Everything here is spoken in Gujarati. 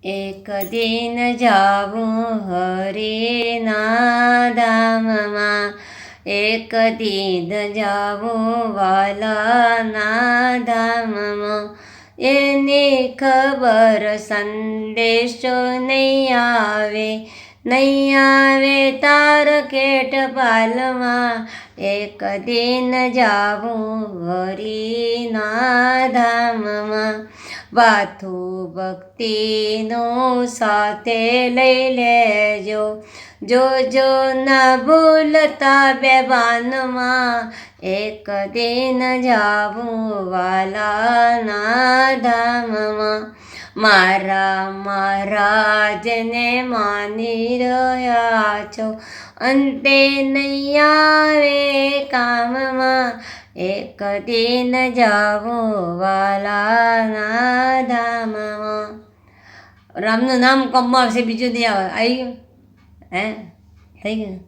એક દિન જાવું હરિના ધામમાં, એક દિન જાવું વાલાના ધામમાં. એની ખબર સંદેશો નહીં આવે તાર કેટ પાલમાં. એક દિન જાવું હરિના ધામમાં. વાથું ભક્તિનું સાથે લઈ લેજો, જોજો ન ભૂલતા બેભાનમાં. એક દિન જાવું વાલાના ધામમાં. મારા મહારાજને માની રહ્યા છો, અંતે નહીં આવે કામમાં. એક દિન જાવું વાલાના ધામમાં. રામનું નામ કમમાં આવશે, બીજું નહીં આવે. આવી ગયું? હે થઈ ગયું?